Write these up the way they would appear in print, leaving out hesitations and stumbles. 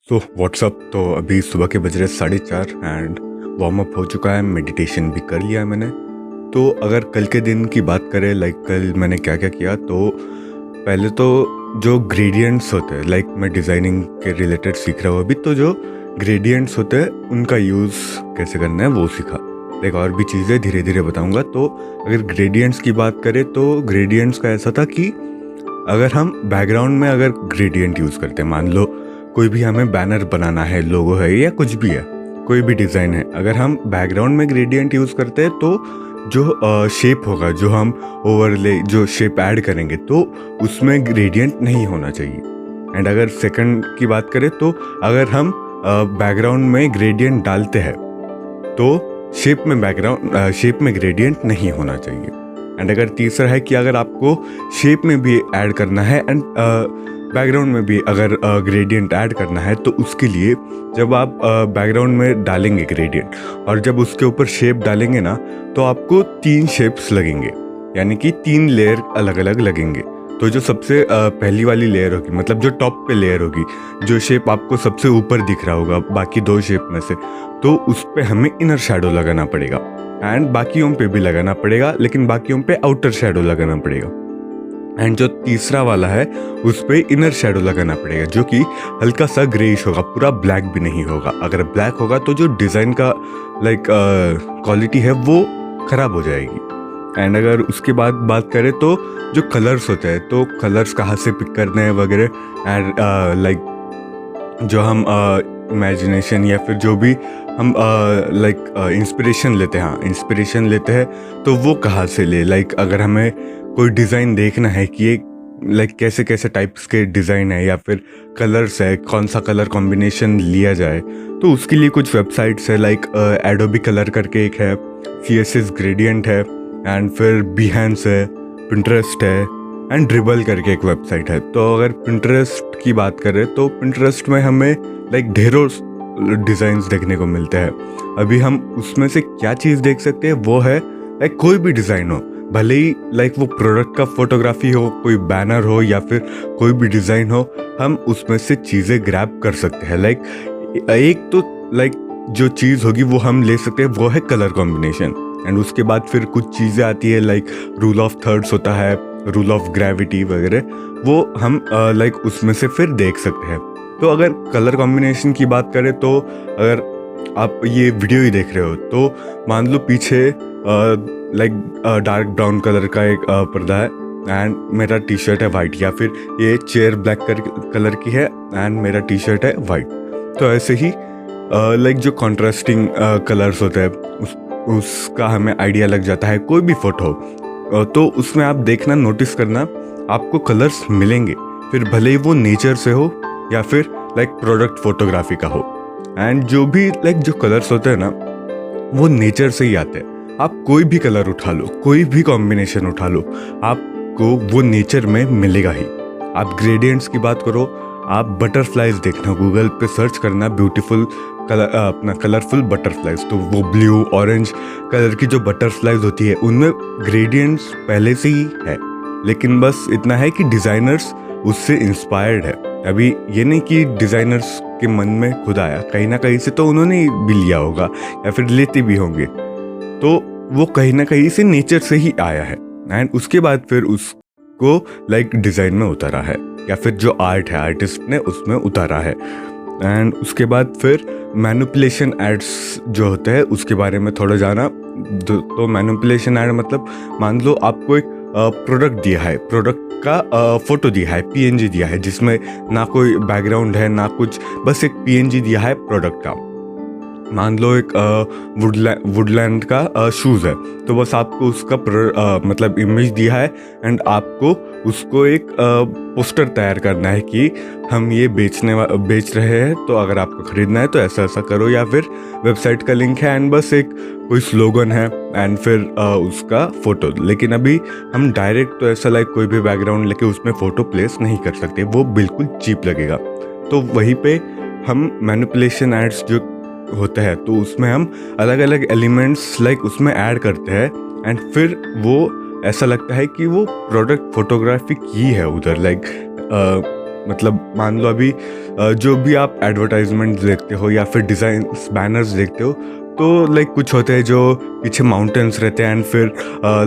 तो व्हाट्सअप तो अभी सुबह के बज रहे 4:30 एंड वार्म अप हो चुका है, मेडिटेशन भी कर लिया है मैंने। तो अगर कल के दिन की बात करें, कल मैंने क्या क्या किया, तो पहले तो जो ग्रेडियंट्स होते हैं, मैं डिज़ाइनिंग के रिलेटेड सीख रहा हूँ अभी, तो जो ग्रेडियंट्स होते हैं उनका यूज़ कैसे करना है वो सीखा। और भी चीज़ें धीरे धीरे बताऊँगा। तो अगर ग्रेडियंट्स की बात करें तो ग्रेडियंट्स का ऐसा था कि अगर हम बैकग्राउंड में अगर ग्रेडियंट यूज़ करते हैं, मान लो कोई भी हमें बैनर बनाना है, लोगो है या कुछ भी है, कोई भी डिज़ाइन है, अगर हम बैकग्राउंड में ग्रेडियंट यूज़ करते हैं तो जो शेप होगा, जो हम ओवरले जो शेप ऐड करेंगे, तो उसमें ग्रेडियंट नहीं होना चाहिए। एंड अगर सेकंड की बात करें तो अगर हम बैकग्राउंड में ग्रेडियंट डालते हैं तो शेप में ग्रेडियंट नहीं होना चाहिए। एंड अगर तीसरा है कि अगर आपको शेप में भी ऐड करना है एंड बैकग्राउंड में भी अगर ग्रेडियंट ऐड करना है, तो उसके लिए जब आप बैकग्राउंड में डालेंगे ग्रेडियंट और जब उसके ऊपर शेप डालेंगे ना, तो आपको 3 शेप्स लगेंगे, यानी कि 3 लेयर अलग अलग लगेंगे। तो जो सबसे पहली वाली लेयर होगी, मतलब जो टॉप पे लेयर होगी, जो शेप आपको सबसे ऊपर दिख रहा होगा बाकी 2 शेप में से, तो उस पे हमें इनर शैडो लगाना पड़ेगा एंड बाकियों पे भी लगाना पड़ेगा, लेकिन बाकियों पे आउटर शैडो लगाना पड़ेगा। एंड जो तीसरा वाला है उस पे इनर शैडो लगाना पड़ेगा, जो कि हल्का सा ग्रेइश होगा, पूरा ब्लैक भी नहीं होगा। अगर ब्लैक होगा तो जो डिज़ाइन का क्वालिटी है वो ख़राब हो जाएगी। एंड अगर उसके बाद बात करें तो जो कलर्स होते हैं, तो कलर्स कहाँ से पिक करने हैं वगैरह, एंड जो हम इमेजिनेशन या फिर जो भी हम इंस्पिरेशन लेते हैं तो वो कहाँ से ले। अगर हमें कोई डिज़ाइन देखना है कि ये कैसे कैसे टाइप्स के डिज़ाइन है या फिर कलर्स है, कौन सा कलर कॉम्बिनेशन लिया जाए, तो उसके लिए कुछ वेबसाइट्स है, एडोबी कलर करके एक है, CSS ग्रेडियंट है, एंड फिर Behance है, Pinterest है, एंड ड्रिबल करके एक वेबसाइट है। तो अगर Pinterest की बात करें तो Pinterest में हमें ढेरों डिज़ाइंस देखने को मिलते हैं। अभी हम उसमें से क्या चीज़ देख सकते हैं वो है कोई भी डिज़ाइन हो, भले ही वो प्रोडक्ट का फोटोग्राफी हो, कोई बैनर हो या फिर कोई भी डिज़ाइन हो, हम उसमें से चीज़ें ग्रैब कर सकते हैं। एक तो जो चीज़ होगी वो हम ले सकते हैं, वो है कलर कॉम्बिनेशन। एंड उसके बाद फिर कुछ चीज़ें आती है, रूल ऑफ थर्ड्स होता है, रूल ऑफ ग्रेविटी वगैरह, वो हम उसमें से फिर देख सकते हैं। तो अगर कलर कॉम्बिनेशन की बात करें तो अगर आप ये वीडियो ही देख रहे हो तो मान लो पीछे डार्क ब्राउन कलर का एक पर्दा है एंड मेरा टी शर्ट है वाइट, या फिर ये चेयर ब्लैक कलर की है एंड मेरा टी शर्ट है वाइट। तो ऐसे ही जो कॉन्ट्रास्टिंग कलर्स होते हैं उसका हमें आइडिया लग जाता है। कोई भी फोटो तो उसमें आप देखना, नोटिस करना, आपको कलर्स मिलेंगे, फिर भले ही वो नेचर से हो या फिर प्रोडक्ट फोटोग्राफी का हो। एंड जो भी जो कलर्स होते हैं ना, वो नेचर से ही आते हैं। आप कोई भी कलर उठा लो, कोई भी कॉम्बिनेशन उठा लो, आपको वो नेचर में मिलेगा ही। आप ग्रेडियंट्स की बात करो, आप बटरफ्लाइज देखना, गूगल पे सर्च करना ब्यूटीफुल कलरफुल बटरफ्लाइज, तो वो ब्लू ऑरेंज कलर की जो बटरफ्लाइज होती है उनमें ग्रेडियंट्स पहले से ही है, लेकिन बस इतना है कि डिज़ाइनर्स उससे इंस्पायर्ड है। अभी ये नहीं कि डिज़ाइनर्स के मन में खुद आया, कहीं ना कहीं से तो उन्होंने भी लिया होगा या फिर लेते भी होंगे, तो वो कहीं ना कहीं से नेचर से ही आया है। एंड उसके बाद फिर उसको डिज़ाइन में उतारा है, या फिर जो आर्ट है आर्टिस्ट ने उसमें उतारा है। एंड उसके बाद फिर मैनिपुलेशन एड्स जो होते हैं उसके बारे में थोड़ा जाना। तो मैनिपुलेशन एड मतलब, मान लो आपको एक प्रोडक्ट दिया है, प्रोडक्ट का फोटो दिया है, PNG दिया है, जिसमें ना कोई बैकग्राउंड है ना कुछ, बस एक PNG दिया है प्रोडक्ट का। मान लो एक वुडलैंड का शूज़ है, तो बस आपको उसका इमेज दिया है एंड आपको उसको एक पोस्टर तैयार करना है कि हम ये बेच रहे हैं, तो अगर आपको ख़रीदना है तो ऐसा ऐसा करो, या फिर वेबसाइट का लिंक है एंड बस एक कोई स्लोगन है एंड फिर उसका फ़ोटो। लेकिन अभी हम डायरेक्ट तो ऐसा कोई भी बैकग्राउंड लेके उसमें फ़ोटो प्लेस नहीं कर सकते, वो बिल्कुल चीप लगेगा। तो वहीं पे हम मैनिपुलेशन एड्स जो होता है तो उसमें हम अलग अलग एलिमेंट्स उसमें ऐड करते हैं एंड फिर वो ऐसा लगता है कि वो प्रोडक्ट फोटोग्राफी की है उधर। मतलब मान लो अभी जो भी आप एडवर्टाइजमेंट देखते हो या फिर डिज़ाइन बैनर्स देखते हो, तो लाइक कुछ होते हैं जो पीछे माउंटेन्स रहते हैं एंड फिर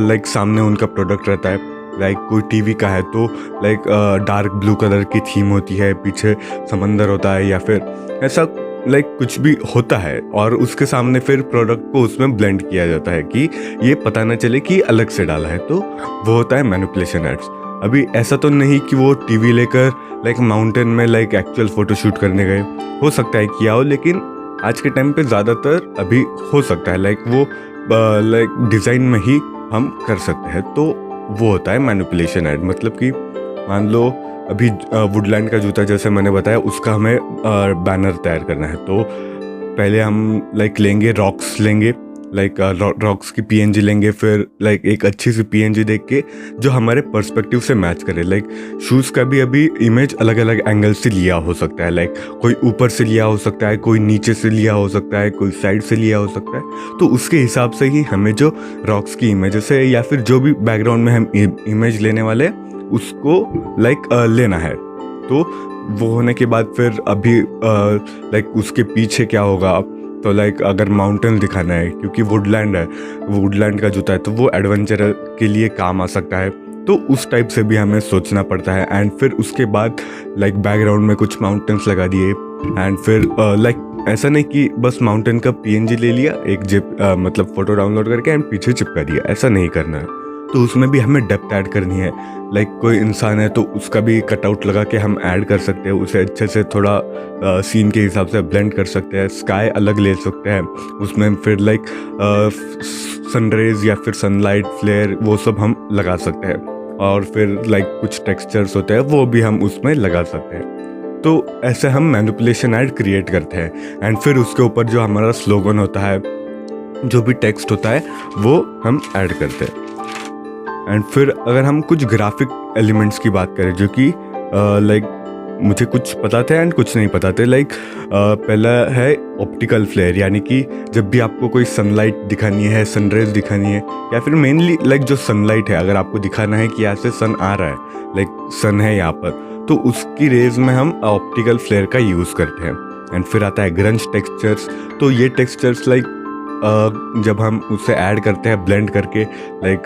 लाइक सामने उनका प्रोडक्ट रहता है। लाइक कोई टीवी का है तो लाइक डार्क ब्लू कलर की थीम होती है, पीछे समंदर होता है या फिर ऐसा लाइक कुछ भी होता है, और उसके सामने फिर प्रोडक्ट को उसमें ब्लेंड किया जाता है कि ये पता ना चले कि अलग से डाला है, तो वो होता है मैनिपुलेशन एड्स। अभी ऐसा तो नहीं कि वो टीवी लेकर लाइक माउंटेन में लाइक एक्चुअल फोटोशूट करने गए, हो सकता है किया हो, लेकिन आज के टाइम पे ज़्यादातर अभी हो सकता है लाइक वो लाइक डिज़ाइन में ही हम कर सकते हैं, तो वो होता है मैनिपुलेशन एड। मतलब कि मान लो अभी वुडलैंड का जूता जैसे मैंने बताया, उसका हमें बैनर तैयार करना है, तो पहले हम लाइक लेंगे रॉक्स लेंगे, लाइक रॉक्स की पीएनजी लेंगे, फिर लाइक एक अच्छी सी पीएनजी देख के जो हमारे पर्सपेक्टिव से मैच करे। लाइक शूज़ का भी अभी इमेज अलग अलग एंगल से लिया हो सकता है, लाइक कोई ऊपर से लिया हो सकता है, कोई नीचे से लिया हो सकता है, कोई साइड से लिया हो सकता है, तो उसके हिसाब से ही हमें जो रॉक्स की इमेजेस है या फिर जो भी बैकग्राउंड में हम इमेज लेने वाले हैं उसको लाइक लेना है। तो वो होने के बाद फिर अभी लाइक उसके पीछे क्या होगा, तो लाइक अगर माउंटेन दिखाना है क्योंकि वुडलैंड है, वुडलैंड का जूता है, तो वो एडवेंचर के लिए काम आ सकता है, तो उस टाइप से भी हमें सोचना पड़ता है। एंड फिर उसके बाद लाइक बैकग्राउंड में कुछ माउंटेन्स लगा दिए, एंड फिर लाइक ऐसा नहीं कि बस माउंटेन का पीएनजी ले लिया एक जिप मतलब फ़ोटो डाउनलोड करके एंड पीछे चिपका दिया, ऐसा नहीं करना है। तो उसमें भी हमें डेप्थ ऐड करनी है। लाइक कोई इंसान है तो उसका भी कटआउट लगा के हम ऐड कर सकते हैं, उसे अच्छे से थोड़ा सीन के हिसाब से ब्लेंड कर सकते हैं, स्काई अलग ले सकते हैं, उसमें फिर लाइक सनरेज या फिर सनलाइट फ्लेयर वो सब हम लगा सकते हैं, और फिर लाइक कुछ टेक्सचर्स होते हैं वो भी हम उसमें लगा सकते हैं। तो ऐसे हम मैनिपुलेशन ऐड क्रिएट करते हैं, एंड फिर उसके ऊपर जो हमारा स्लोगन होता है, जो भी टेक्स्ट होता है, वो हम ऐड करते हैं। एंड फिर अगर हम कुछ ग्राफिक एलिमेंट्स की बात करें जो कि लाइक मुझे कुछ पता थे एंड कुछ नहीं पता थे, लाइक पहला है ऑप्टिकल फ्लेयर, यानी कि जब भी आपको कोई सनलाइट दिखानी है, सनरेज दिखानी है, या फिर मेनली लाइक जो सनलाइट है अगर आपको दिखाना है कि यहाँ से सन आ रहा है, लाइक सन है यहाँ पर, तो उसकी रेज में हम ऑप्टिकल फ्लेयर का यूज़ करते हैं। एंड फिर आता है ग्रंज टेक्सचर्स, तो ये टेक्सचर्स लाइक जब हम उसे ऐड करते हैं ब्लेंड करके, लाइक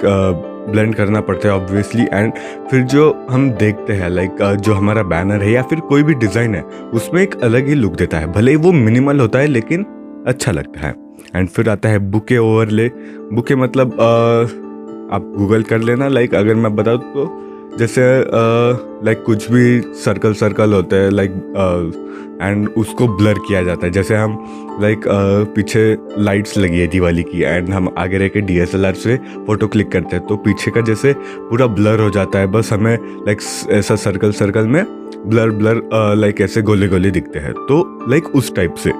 ब्लेंड करना पड़ता है ऑब्वियसली, एंड फिर जो हम देखते हैं लाइक जो हमारा बैनर है या फिर कोई भी डिज़ाइन है उसमें एक अलग ही लुक देता है, भले ही वो मिनिमल होता है लेकिन अच्छा लगता है। एंड फिर आता है बुके ओवरले। बुके मतलब आप गूगल कर लेना, लाइक अगर मैं बताऊँ तो जैसे लाइक कुछ भी सर्कल सर्कल होते हैं लाइक एंड उसको ब्लर किया जाता है, जैसे हम लाइक पीछे लाइट्स लगी है दिवाली की एंड हम आगे रह के DSLR से फ़ोटो क्लिक करते हैं, तो पीछे का जैसे पूरा ब्लर हो जाता है, बस हमें लाइक ऐसा सर्कल सर्कल में ब्लर ब्लर लाइक ऐसे गोले गोले दिखते हैं, तो लाइक उस टाइप से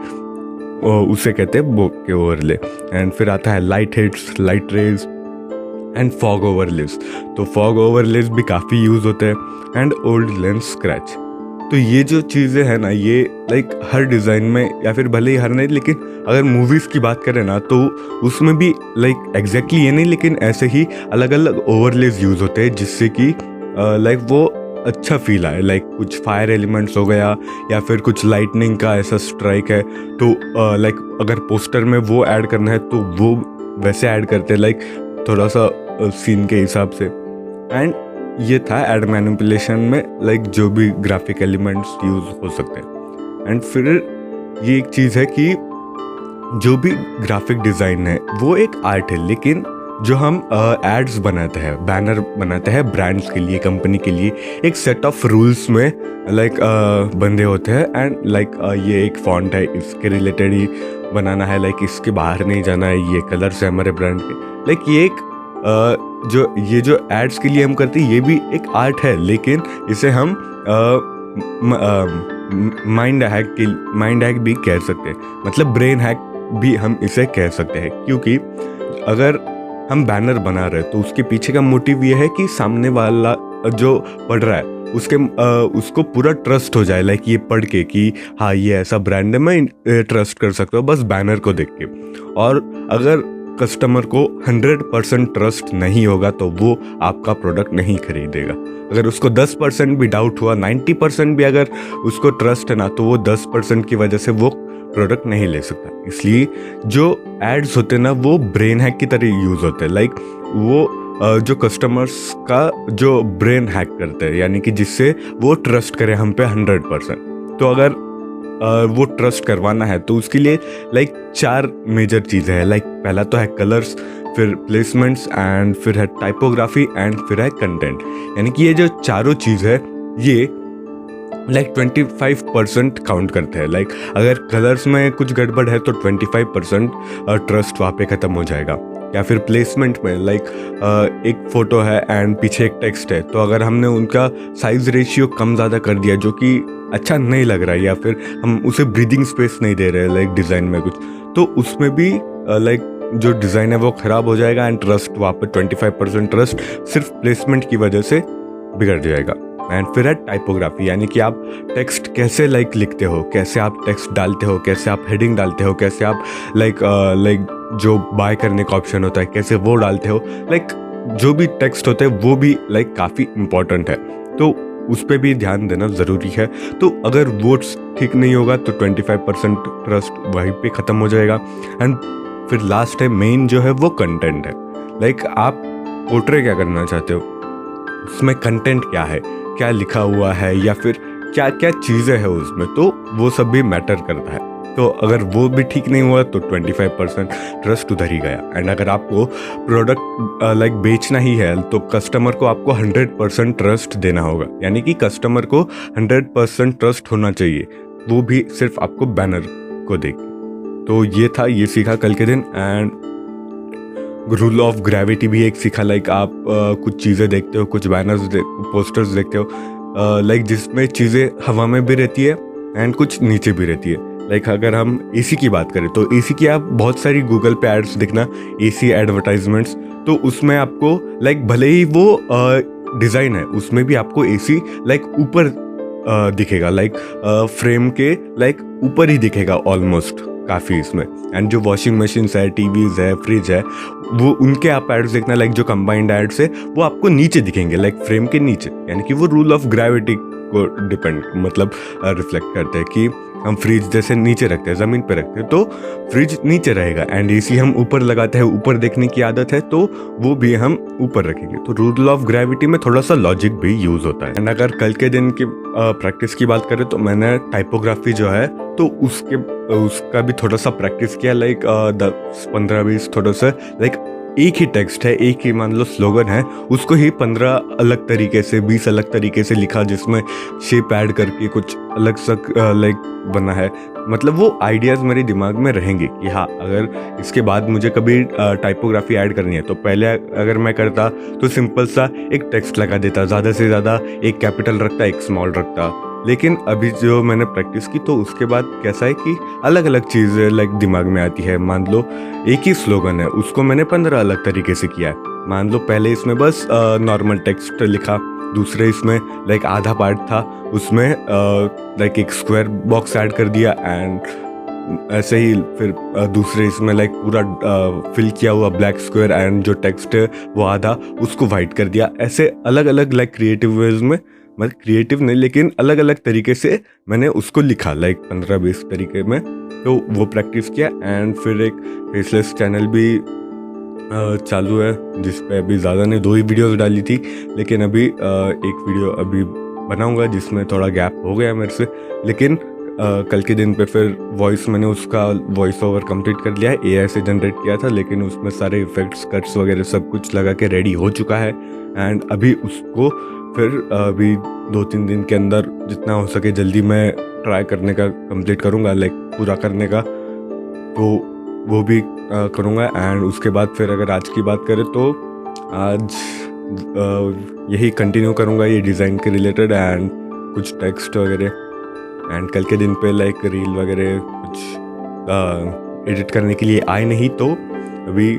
उसे कहते हैं बोके ओवरले। एंड फिर आता है light hits, light rays and fog overlays. तो फॉग ओवरलेस भी काफ़ी यूज़ होते हैं, एंड ओल्ड लेंस स्क्रैच। तो ये जो चीज़ें हैं ना, ये लाइक हर डिज़ाइन में, या फिर भले ही हर नहीं, लेकिन अगर मूवीज़ की बात करें ना तो उसमें भी लाइक एग्जैक्टली ये नहीं, लेकिन ऐसे ही अलग अलग ओवरलेस यूज़ होते हैं जिससे कि लाइक वो अच्छा फील आए। लाइक कुछ फायर एलिमेंट्स हो गया या फिर कुछ लाइटनिंग का ऐसा स्ट्राइक है, तो लाइक अगर पोस्टर में वो ऐड करना है तो वो वैसे ऐड करते हैं, लाइक थोड़ा सा सीन के हिसाब से। एंड ये था एड मैनिपुलेशन में लाइक जो भी ग्राफिक एलिमेंट्स यूज़ हो सकते हैं। एंड फिर ये एक चीज़ है कि जो भी ग्राफिक डिज़ाइन है वो एक आर्ट है, लेकिन जो हम एड्स बनाते हैं, बैनर बनाते हैं ब्रांड्स के लिए, कंपनी के लिए, एक सेट ऑफ रूल्स में लाइक बंधे होते हैं। एंड लाइक ये एक फॉन्ट है, इसके रिलेटेड ही बनाना है, लाइक इसके बाहर नहीं जाना है, ये कलर्स है हमारे ब्रांड के। लाइक ये एक जो एड्स के लिए हम करते हैं ये भी एक आर्ट है, लेकिन इसे हम माइंड हैक भी कह सकते हैं, मतलब ब्रेन हैक भी हम इसे कह सकते हैं। क्योंकि अगर हम बैनर बना रहे हैं तो उसके पीछे का मोटिव ये है कि सामने वाला जो पढ़ रहा है उसको पूरा ट्रस्ट हो जाए, लाइक ये पढ़ के कि हाँ ये ऐसा ब्रांड है, मैं ट्रस्ट कर सकता हूँ बस बैनर को देख के। और अगर कस्टमर को 100% ट्रस्ट नहीं होगा तो वो आपका प्रोडक्ट नहीं खरीदेगा। अगर उसको 10% भी डाउट हुआ, 90% भी अगर उसको ट्रस्ट है ना, तो वो 10% की वजह से वो प्रोडक्ट नहीं ले सकता। इसलिए जो एड्स होते हैं ना, वो ब्रेन हैक की तरह यूज़ होते हैं। लाइक वो जो कस्टमर्स का जो ब्रेन हैक करते हैं, यानी कि जिससे वो ट्रस्ट करे हम पे 100%। तो अगर वो ट्रस्ट करवाना है तो उसके लिए लाइक 4 मेजर चीज़ें हैं। लाइक पहला तो है कलर्स, फिर प्लेसमेंट्स, एंड फिर है टाइपोग्राफी, एंड फिर है कंटेंट। यानी कि ये जो चारों चीज़ है ये लाइक 25% काउंट करते हैं। लाइक अगर कलर्स में कुछ गड़बड़ है तो 25% ट्रस्ट वहाँ पे ख़त्म हो जाएगा। या फिर प्लेसमेंट में लाइक एक फ़ोटो है एंड पीछे एक टेक्स्ट है, तो अगर हमने उनका साइज़ रेशियो कम ज़्यादा कर दिया जो कि अच्छा नहीं लग रहा है, या फिर हम उसे ब्रीदिंग स्पेस नहीं दे रहे लाइक डिज़ाइन में कुछ, तो उसमें भी लाइक जो डिज़ाइन है वो ख़राब हो जाएगा एंड ट्रस्ट वहाँ पर 25% ट्रस्ट सिर्फ प्लेसमेंट की वजह से बिगड़ जाएगा। एंड फिर है टाइपोग्राफी, यानी कि आप टेक्स्ट कैसे लाइक लिखते हो, कैसे आप टेक्स्ट डालते हो, कैसे आप हेडिंग डालते हो, कैसे आप लाइक जो बाय करने का ऑप्शन होता है कैसे वो डालते हो। लाइक जो भी टेक्स्ट होते हैं वो भी लाइक काफ़ी इम्पोर्टेंट है, तो उस पर भी ध्यान देना ज़रूरी है। तो अगर वो ठीक नहीं होगा तो 25% ट्रस्ट वहीं पे ख़त्म हो जाएगा। एंड फिर लास्ट है मेन जो है वो कंटेंट है। लाइक आप पोर्ट्रे क्या करना चाहते हो, उसमें कंटेंट क्या है, क्या लिखा हुआ है, या फिर क्या क्या चीज़ें हैं उसमें, तो वो सब भी मैटर करता है। तो अगर वो भी ठीक नहीं हुआ तो 25% ट्रस्ट उधर ही गया। एंड अगर आपको प्रोडक्ट लाइक बेचना ही है तो कस्टमर को आपको 100% ट्रस्ट देना होगा, यानी कि कस्टमर को 100% ट्रस्ट होना चाहिए, वो भी सिर्फ आपको बैनर को देख। तो ये था, ये सीखा कल के दिन। एंड रूल ऑफ ग्रेविटी भी एक सीखा। लाइक आप कुछ चीज़ें देखते हो, कुछ बैनर्स पोस्टर्स देखते हो लाइक जिसमें चीज़ें हवा में भी रहती है एंड कुछ नीचे भी रहती है। लाइक अगर हम एसी की बात करें तो एसी की आप बहुत सारी गूगल पे एड्स देखना, एसी एडवर्टाइजमेंट्स, तो उसमें आपको लाइक भले ही वो डिज़ाइन है उसमें भी आपको एसी लाइक ऊपर दिखेगा, लाइक फ्रेम के लाइक ऊपर ही दिखेगा ऑलमोस्ट काफ़ी इसमें। एंड जो वॉशिंग मशीन्स है, टीवीज़ है, फ्रिज है, वो उनके आप एड्स देखना, लाइक जो कंबाइंड एड्स है वो आपको नीचे दिखेंगे, लाइक फ्रेम के नीचे। यानी कि वो रूल ऑफ ग्रेविटी को डिपेंड मतलब रिफ्लेक्ट करते हैं कि हम फ्रिज जैसे नीचे रखते हैं, ज़मीन पे रखते हैं तो फ्रिज नीचे रहेगा, एंड एसी हम ऊपर लगाते हैं, ऊपर देखने की आदत है तो वो भी हम ऊपर रखेंगे। तो रूल ऑफ ग्रेविटी में थोड़ा सा लॉजिक भी यूज़ होता है। एंड अगर कल के दिन की प्रैक्टिस की बात करें तो मैंने टाइपोग्राफी जो है तो उसका भी थोड़ा सा प्रैक्टिस किया। लाइक 10-15-20 थोड़ा सा लाइक एक ही टेक्स्ट है, एक ही मान लो स्लोगन है, उसको ही 15 अलग तरीके से, 20 अलग तरीके से लिखा, जिसमें शेप ऐड करके कुछ अलग सा लाइक बना है। मतलब वो आइडियाज़ मेरे दिमाग में रहेंगे कि हाँ अगर इसके बाद मुझे कभी टाइपोग्राफी ऐड करनी है तो पहले अगर मैं करता तो सिंपल सा एक टेक्स्ट लगा देता, ज़्यादा से ज़्यादा एक कैपिटल रखता, एक स्मॉल रखता। लेकिन अभी जो मैंने प्रैक्टिस की तो उसके बाद कैसा है कि अलग अलग चीज़ें लाइक दिमाग में आती है। मान लो एक ही स्लोगन है, उसको मैंने 15 अलग तरीके से किया है। मान लो पहले इसमें बस नॉर्मल टेक्स्ट लिखा, दूसरे इसमें लाइक आधा पार्ट था उसमें लाइक एक स्क्वायर बॉक्स ऐड कर दिया, एंड ऐसे ही फिर दूसरे इसमें लाइक पूरा फिल किया हुआ ब्लैक स्क्वायर, एंड जो टेक्स्ट है वो आधा उसको वाइट कर दिया। ऐसे अलग अलग लाइक क्रिएटिव वेज में, मतलब क्रिएटिव नहीं लेकिन अलग अलग तरीके से मैंने उसको लिखा, लाइक 15-20 तरीके में। तो वो प्रैक्टिस किया। एंड फिर एक फेसलेस चैनल भी चालू है जिस पे अभी ज़्यादा नहीं 2 ही वीडियोस डाली थी, लेकिन अभी एक वीडियो अभी बनाऊंगा जिसमें थोड़ा गैप हो गया मेरे से। लेकिन कल के दिन पे फिर वॉइस मैंने उसका वॉइस ओवर कंप्लीट कर लिया है, एआई से जनरेट किया था, लेकिन उसमें सारे इफेक्ट्स कट्स वगैरह सब कुछ लगा के रेडी हो चुका है। एंड अभी उसको फिर अभी 2-3 दिन के अंदर जितना हो सके जल्दी मैं ट्राई करने का कंप्लीट करूँगा, लाइक पूरा करने का, तो वो भी करूँगा। एंड उसके बाद फिर अगर आज की बात करें तो आज यही कंटिन्यू करूँगा ये डिज़ाइन के रिलेटेड एंड कुछ टेक्स्ट वगैरह। एंड कल के दिन पे लाइक रील वगैरह कुछ एडिट करने के लिए आए नहीं, तो अभी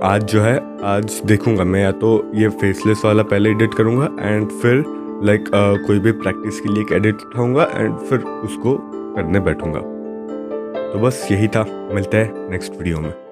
आज जो है आज देखूँगा मैं, या तो ये फेसलेस वाला पहले एडिट करूँगा एंड फिर लाइक कोई भी प्रैक्टिस के लिए एक एडिट उठाऊँगा एंड फिर उसको करने बैठूँगा। तो बस यही था, मिलते हैं नेक्स्ट वीडियो में।